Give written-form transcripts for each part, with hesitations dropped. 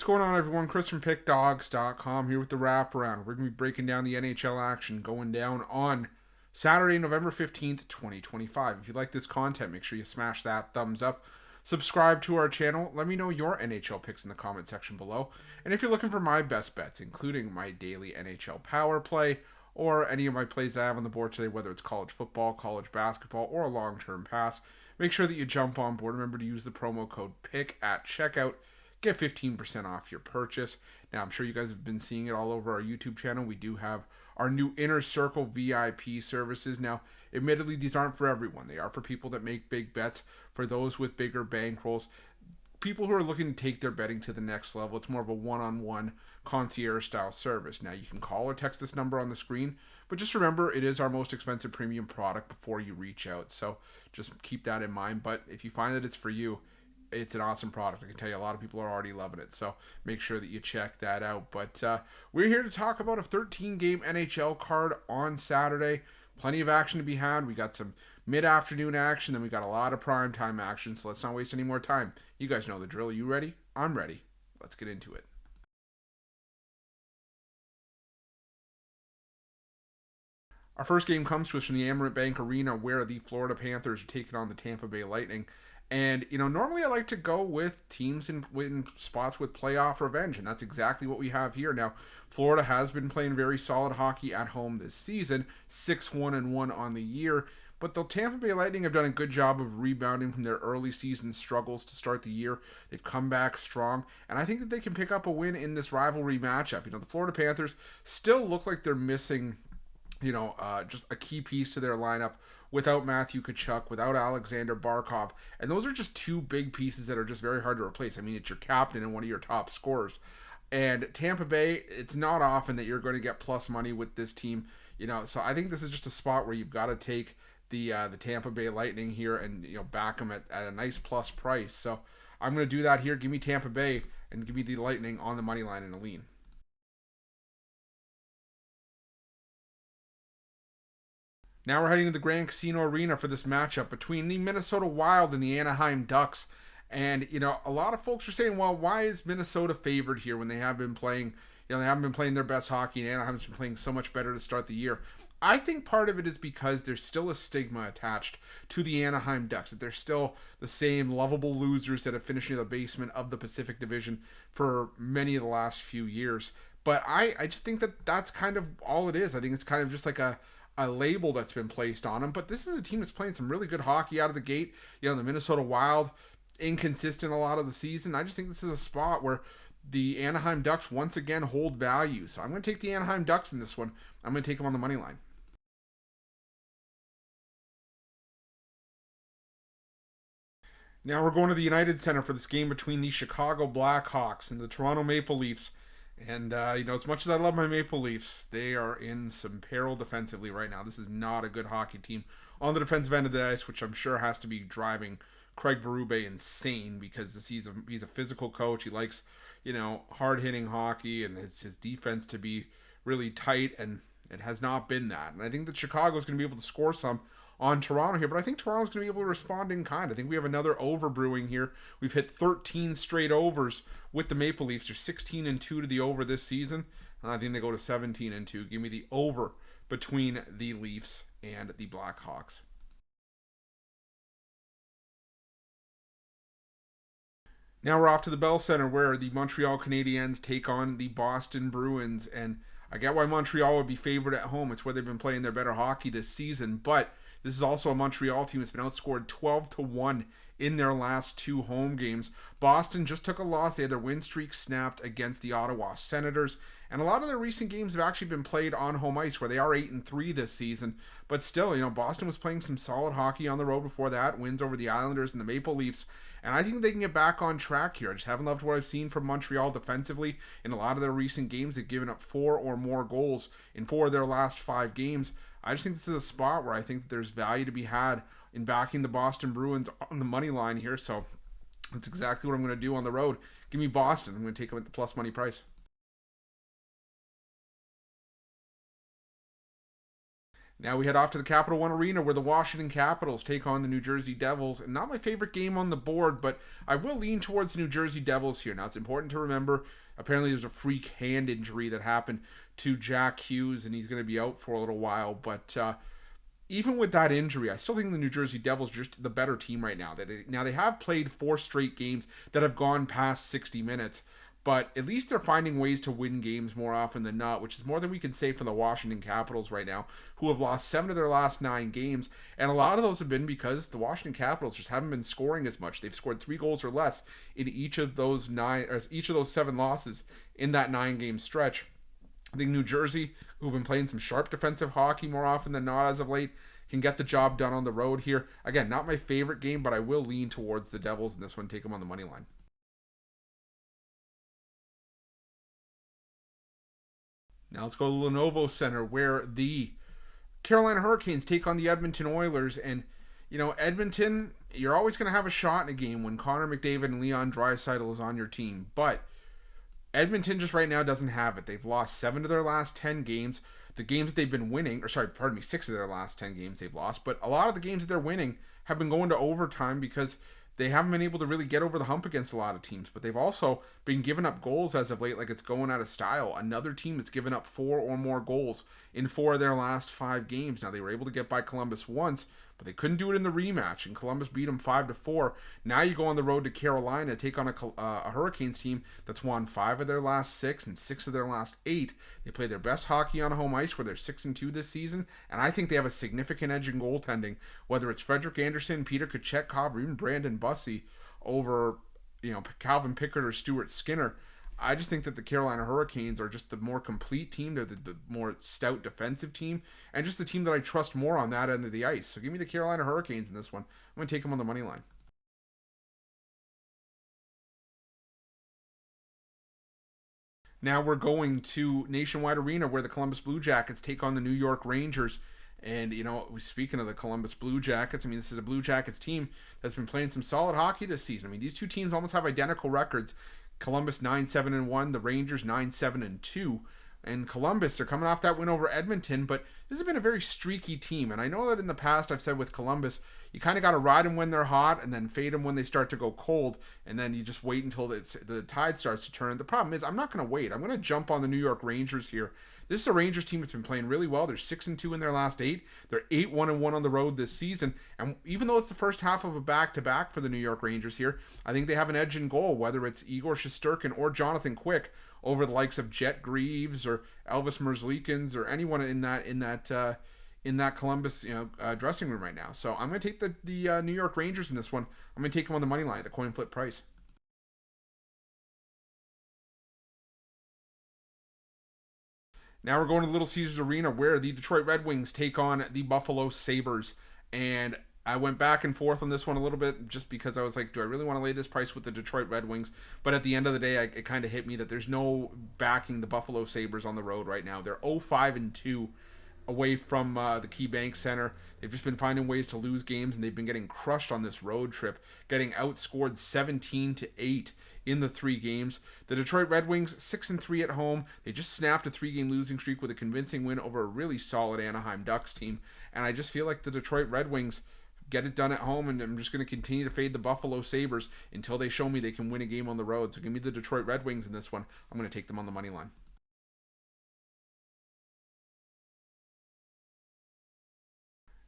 What's going on, everyone? Chris from Pickdawgz.com here with the Wraparound. We're going to be breaking down the NHL action going down on Saturday, November 15th, 2025. If you like this content, make sure you smash that thumbs up. Subscribe to our channel. Let me know your NHL picks in the comment section below. And if you're looking for my best bets, including my daily NHL power play or any of my plays I have on the board today, whether it's college football, college basketball, or a long-term pass, make sure that you jump on board. Remember to use the promo code PICK at checkout. Get 15% off your purchase. Now, I'm sure you guys have been seeing it all over our YouTube channel. We do have our new Inner Circle VIP services. Now, admittedly, these aren't for everyone. They are for people that make big bets, for those with bigger bankrolls, people who are looking to take their betting to the next level. It's more of a one-on-one concierge-style service. Now, you can call or text this number on the screen, but just remember, it is our most expensive premium product before you reach out. So just keep that in mind. But if you find that it's for you, it's an awesome product. I can tell you a lot of people are already loving it. So make sure that you check that out. But we're here to talk about a 13-game NHL card on Saturday. Plenty of action to be had. We got some mid-afternoon action, then we got a lot of primetime action. So let's not waste any more time. You guys know the drill. You ready? I'm ready. Let's get into it. Our first game comes to us from the Amerant Bank Arena, where the Florida Panthers are taking on the Tampa Bay Lightning. And, normally I like to go with teams in spots with playoff revenge, and that's exactly what we have here. Now, Florida has been playing very solid hockey at home this season, 6-1-1 on the year, but the Tampa Bay Lightning have done a good job of rebounding from their early season struggles to start the year. They've come back strong, and I think that they can pick up a win in this rivalry matchup. The Florida Panthers still look like they're missing just a key piece to their lineup without Matthew Tkachuk, without Alexander Barkov. And those are just two big pieces that are just very hard to replace. I mean, it's your captain and one of your top scorers. And Tampa Bay, it's not often that you're going to get plus money with this team. So I think this is just a spot where you've got to take the Tampa Bay Lightning here and back them at a nice plus price. So I'm going to do that here. Give me Tampa Bay and give me the Lightning on the money line in a lean. Now we're heading to the Grand Casino Arena for this matchup between the Minnesota Wild and the Anaheim Ducks. And, a lot of folks are saying, well, why is Minnesota favored here when they have been playing, they haven't been playing their best hockey, and Anaheim's been playing so much better to start the year. I think part of it is because there's still a stigma attached to the Anaheim Ducks, that they're still the same lovable losers that have finished in the basement of the Pacific Division for many of the last few years. But I just think that that's kind of all it is. I think it's kind of just like a label that's been placed on them, but this is a team that's playing some really good hockey out of the gate. The Minnesota Wild, inconsistent a lot of the season. I just think this is a spot where the Anaheim Ducks once again hold value. So I'm going to take the Anaheim Ducks in this one. I'm going to take them on the money line. Now we're going to the United Center for this game between the Chicago Blackhawks and the Toronto Maple Leafs. And, as much as I love my Maple Leafs, they are in some peril defensively right now. This is not a good hockey team on the defensive end of the ice, which I'm sure has to be driving Craig Berube insane, because he's a physical coach. He likes, hard-hitting hockey and his defense to be really tight, and it has not been that. And I think that Chicago's going to be able to score some on Toronto here, but I think Toronto's going to be able to respond in kind. I think we have another over brewing here. We've hit 13 straight overs with the Maple Leafs. They're 16-2 to the over this season, and I think they go to 17-2. Give me the over between the Leafs and the Blackhawks. Now we're off to the Bell Center, where the Montreal Canadiens take on the Boston Bruins, and I get why Montreal would be favored at home. It's where they've been playing their better hockey this season, but this is also a Montreal team that's been outscored 12-1 in their last two home games. Boston just took a loss. They had their win streak snapped against the Ottawa Senators. And a lot of their recent games have actually been played on home ice, where they are 8-3 this season. But still, Boston was playing some solid hockey on the road before that. Wins over the Islanders and the Maple Leafs. And I think they can get back on track here. I just haven't loved what I've seen from Montreal defensively. In a lot of their recent games, they've given up 4 or more goals in 4 of their last 5 games. I just think this is a spot where I think that there's value to be had in backing the Boston Bruins on the money line here. So that's exactly what I'm going to do on the road. Give me Boston. I'm going to take them at the plus money price. Now we head off to the Capital One Arena where the Washington Capitals take on the New Jersey Devils. And not my favorite game on the board, but I will lean towards the New Jersey Devils here. Now it's important to remember, apparently there's a freak hand injury that happened to Jack Hughes, and he's going to be out for a little while. But even with that injury, I still think the New Jersey Devils are just the better team right now. Now they have played 4 straight games that have gone past 60 minutes. But at least they're finding ways to win games more often than not, which is more than we can say for the Washington Capitals right now, who have lost 7 of their last 9 games. And a lot of those have been because the Washington Capitals just haven't been scoring as much. They've scored 3 goals or less in each of those 7 losses in that 9-game stretch. I think New Jersey, who've been playing some sharp defensive hockey more often than not as of late, can get the job done on the road here. Again, not my favorite game, but I will lean towards the Devils in this one, take them on the money line. Now let's go to Lenovo Center where the Carolina Hurricanes take on the Edmonton Oilers. And, Edmonton, you're always going to have a shot in a game when Connor McDavid and Leon Draisaitl is on your team. But Edmonton just right now doesn't have it. They've lost 7 of their last 10 games. The games that they've been winning, 6 of their last 10 games they've lost. But a lot of the games that they're winning have been going to overtime because they haven't been able to really get over the hump against a lot of teams, but they've also been giving up goals as of late like it's going out of style. Another team that's given up 4 or more goals in 4 of their last 5 games. Now, they were able to get by Columbus once, but they couldn't do it in the rematch, and Columbus beat them 5-4. Now you go on the road to Carolina, take on a Hurricanes team that's won 5 of their last 6 and 6 of their last 8. They play their best hockey on home ice where they're 6-2 this season, and I think they have a significant edge in goaltending, whether it's Frederik Andersen, Peter Kochetkov, or even Brandon Bussey over Calvin Pickard or Stuart Skinner. I just think that the Carolina Hurricanes are just the more complete team. They're the more stout defensive team, and just the team that I trust more on that end of the ice. So give me the Carolina Hurricanes in this one. I'm going to take them on the money line. Now we're going to Nationwide Arena where the Columbus Blue Jackets take on the New York Rangers. And, speaking of the Columbus Blue Jackets, this is a Blue Jackets team that's been playing some solid hockey this season. These two teams almost have identical records. Columbus 9-7-1, the Rangers 9-7-2. And Columbus, they're coming off that win over Edmonton, but this has been a very streaky team. And I know that in the past I've said with Columbus, you kind of got to ride them when they're hot and then fade them when they start to go cold. And then you just wait until the tide starts to turn. The problem is I'm not going to wait. I'm going to jump on the New York Rangers here. This is a Rangers team that's been playing really well. They're 6-2 in their last 8. They're 8-1-1 on the road this season. And even though it's the first half of a back-to-back for the New York Rangers here, I think they have an edge in goal, whether it's Igor Shesterkin or Jonathan Quick over the likes of Jet Greaves or Elvis Merzlikins or anyone in that Columbus dressing room right now. So I'm going to take the New York Rangers in this one. I'm going to take them on the money line at the coin flip price. Now we're going to Little Caesars Arena where the Detroit Red Wings take on the Buffalo Sabres. And I went back and forth on this one a little bit just because I was like, do I really want to lay this price with the Detroit Red Wings? But at the end of the day, it kind of hit me that there's no backing the Buffalo Sabres on the road right now. They're 0-5-2 away from the KeyBank Center. They've just been finding ways to lose games, and they've been getting crushed on this road trip, getting outscored 17-8 in the 3 games. The Detroit Red Wings 6-3 at home. They just snapped a 3-game losing streak with a convincing win over a really solid Anaheim Ducks team, and I just feel like the Detroit Red Wings get it done at home, and I'm just going to continue to fade the Buffalo Sabres until they show me they can win a game on the road. So give me the Detroit Red Wings in this one. I'm going to take them on the money line.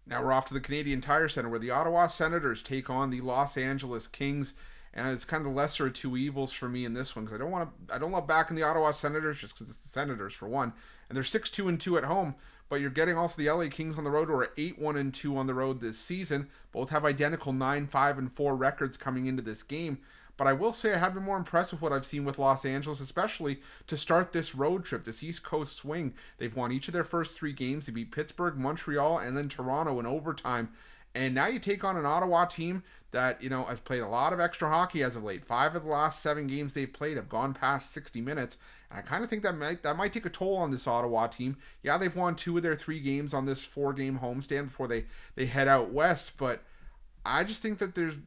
Now we're off to the Canadian Tire Center where the Ottawa Senators take on the Los Angeles Kings. And it's kind of the lesser of two evils for me in this one because I don't love backing the Ottawa Senators just because it's the Senators for one. And they're 6-2-2 at home, but you're getting also the LA Kings on the road who are 8-1-2 on the road this season. Both have identical 9-5-4 records coming into this game. But I will say I have been more impressed with what I've seen with Los Angeles, especially to start this road trip, this East Coast swing. They've won each of their first 3 games. They beat Pittsburgh, Montreal, and then Toronto in overtime. And now you take on an Ottawa team that, has played a lot of extra hockey as of late. 5 of the last 7 games they've played have gone past 60 minutes. And I kind of think that might take a toll on this Ottawa team. Yeah, they've won 2 of their 3 games on this 4-game homestand before they head out west. But I just think that there's,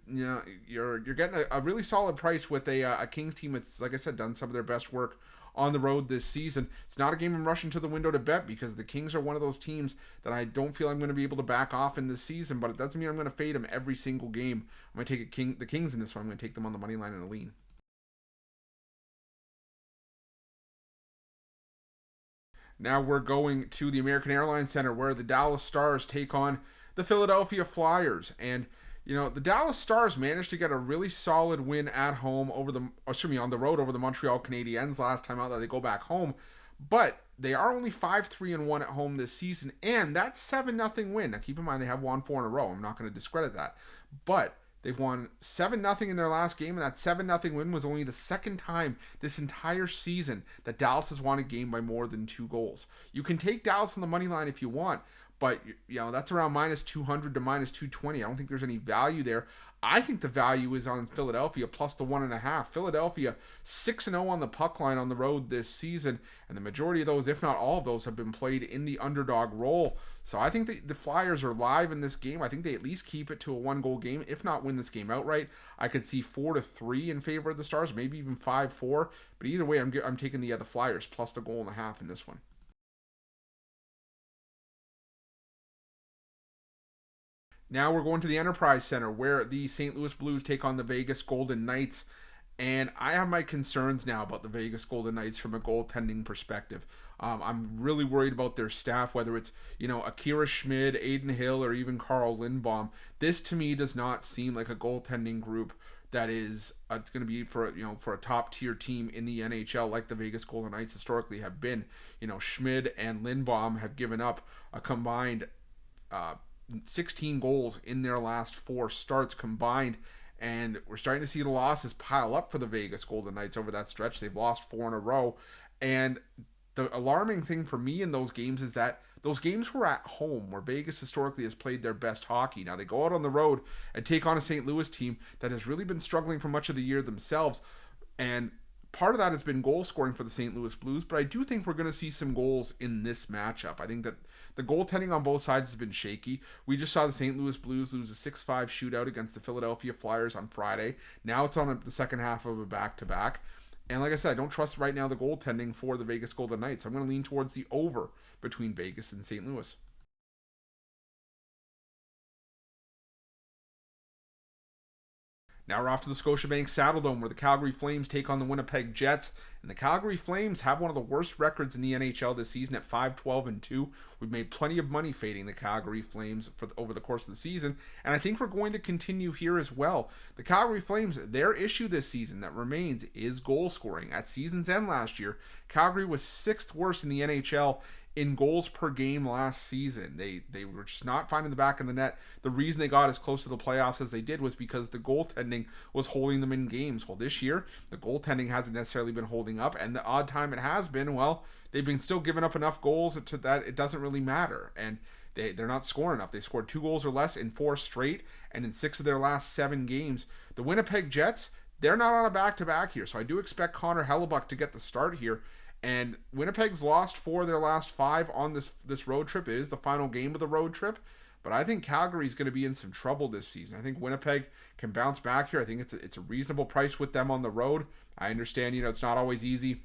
you're getting a really solid price with a Kings team that's, like I said, done some of their best work on the road this season. It's not a game I'm rushing to the window to bet because the Kings are one of those teams that I don't feel I'm going to be able to back off in this season, but it doesn't mean I'm going to fade them every single game. I'm going to take the Kings in this one. I'm going to take them on the money line and a lean. Now we're going to the American Airlines Center where the Dallas Stars take on the Philadelphia Flyers. And, the Dallas Stars managed to get a really solid win at home on the road over the Montreal Canadiens last time out that they go back home. But they are only 5-3-1 at home this season. And that 7-0 win, now keep in mind they have won 4 in a row. I'm not going to discredit that. But they've won 7-0 in their last game, and that 7-0 win was only the second time this entire season that Dallas has won a game by more than 2 goals. You can take Dallas on the money line if you want, but that's around minus 200 to minus 220. I don't think there's any value there. I think the value is on Philadelphia plus the 1.5. Philadelphia 6-0 on the puck line on the road this season, and the majority of those, if not all of those, have been played in the underdog role. So I think the Flyers are live in this game. I think they at least keep it to a 1-goal game, if not win this game outright. I could see 4-3 in favor of the Stars, maybe even 5-4. But either way, I'm taking the Flyers plus the 1.5 in this one. Now we're going to the Enterprise Center where the St. Louis Blues take on the Vegas Golden Knights. And I have my concerns now about the Vegas Golden Knights from a goaltending perspective. I'm really worried about their staff, whether it's, Akira Schmid, Aiden Hill, or even Carl Lindbaum. This to me does not seem like a goaltending group that is going to be for a top tier team in the NHL like the Vegas Golden Knights historically have been. Schmid and Lindbaum have given up a combined 16 goals in their last 4 starts combined, and we're starting to see the losses pile up for the Vegas Golden Knights over that stretch. They've lost 4 in a row, and the alarming thing for me in those games is that those games were at home where Vegas historically has played their best hockey. Now they go out on the road and take on a St. Louis team that has really been struggling for much of the year themselves, and part of that has been goal scoring for the St. Louis Blues, but I do think we're going to see some goals in this matchup. I think that the goaltending on both sides has been shaky. We just saw the St. Louis Blues lose a 6-5 shootout against the Philadelphia Flyers on Friday. Now it's on the second half of a back-to-back. And like I said, I don't trust right now the goaltending for the Vegas Golden Knights. I'm going to lean towards the over between Vegas and St. Louis. Now we're off to the Scotiabank Saddledome where the Calgary Flames take on the Winnipeg Jets. And the Calgary Flames have one of the worst records in the NHL this season at 5-12-2. We've made plenty of money fading the Calgary Flames over the course of the season, and I think we're going to continue here as well. The Calgary Flames, their issue this season that remains is goal scoring. At season's end last year, Calgary was 6th worst in the NHL in goals per game last season. They were just not finding the back of the net. The reason they got as close to the playoffs as they did was because the goaltending was holding them in games. Well, this year, the goaltending hasn't necessarily been holding up, and the odd time it has been, well, they've been still giving up enough goals to that it doesn't really matter. And they're not scoring enough. They scored 2 goals or less in 4 straight, and in 6 of their last 7 games. The Winnipeg Jets, they're not on a back-to-back here, so I do expect Connor Hellebuck to get the start here. And Winnipeg's lost 4 of their last 5 on this road trip. It is the final game of the road trip. But I think Calgary's going to be in some trouble this season. I think Winnipeg can bounce back here. I think it's a reasonable price with them on the road. I understand, it's not always easy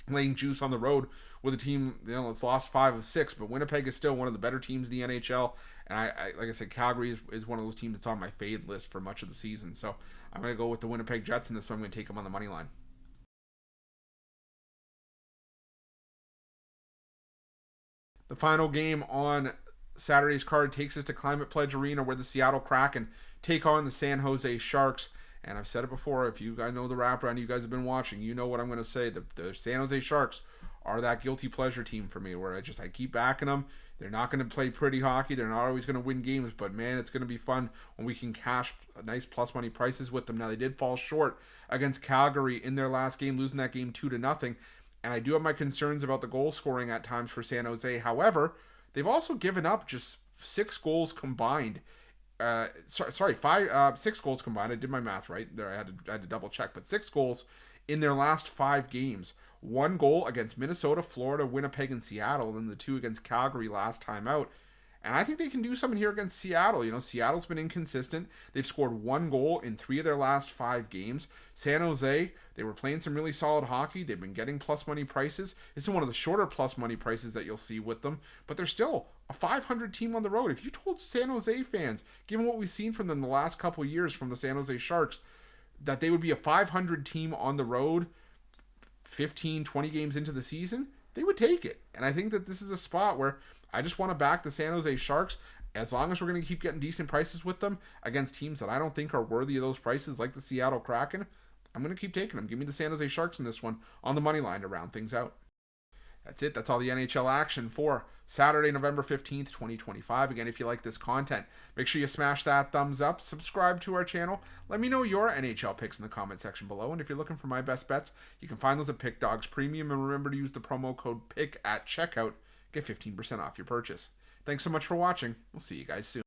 laying juice on the road with a team, that's lost 5 of 6. But Winnipeg is still one of the better teams in the NHL. And I like I said, Calgary is one of those teams that's on my fade list for much of the season. So I'm going to go with the Winnipeg Jets in this one. I'm going to take them on the money line. The final game on Saturday's card takes us to Climate Pledge Arena where the Seattle Kraken take on the San Jose Sharks. And I've said it before, if you guys know the wraparound, you guys have been watching, you know what I'm going to say. The San Jose Sharks are that guilty pleasure team for me where I keep backing them. They're not going to play pretty hockey. They're not always going to win games, but man, it's going to be fun when we can cash nice plus money prices with them. Now, they did fall short against Calgary in their last game, losing that game 2-0. And I do have my concerns about the goal scoring at times for San Jose. However, they've also given up just 6 goals combined. 6 goals combined. I did my math right there. I had to double check, but 6 goals in their last 5 games. 1 goal against Minnesota, Florida, Winnipeg, and Seattle, and the 2 against Calgary last time out. And I think they can do something here against Seattle. Seattle's been inconsistent. They've scored 1 goal in 3 of their last 5 games. San Jose, They were playing some really solid hockey. They've been getting plus money prices. This is one of the shorter plus money prices that you'll see with them, but they're still a 500 team on the road. If you told San Jose fans, given what we've seen from them the last couple of years from the San Jose Sharks, that they would be a 500 team on the road 15, 20 games into the season, they would take it. And I think that this is a spot where I just want to back the San Jose Sharks. As long as we're going to keep getting decent prices with them against teams that I don't think are worthy of those prices, like the Seattle Kraken, I'm going to keep taking them. Give me the San Jose Sharks in this one on the money line to round things out. That's it. That's all the NHL action for Saturday, November 15th, 2025. Again, if you like this content, make sure you smash that thumbs up, subscribe to our channel. Let me know your NHL picks in the comment section below. And if you're looking for my best bets, you can find those at Pickdawgz Premium. And remember to use the promo code PICK at checkout. Get 15% off your purchase. Thanks so much for watching. We'll see you guys soon.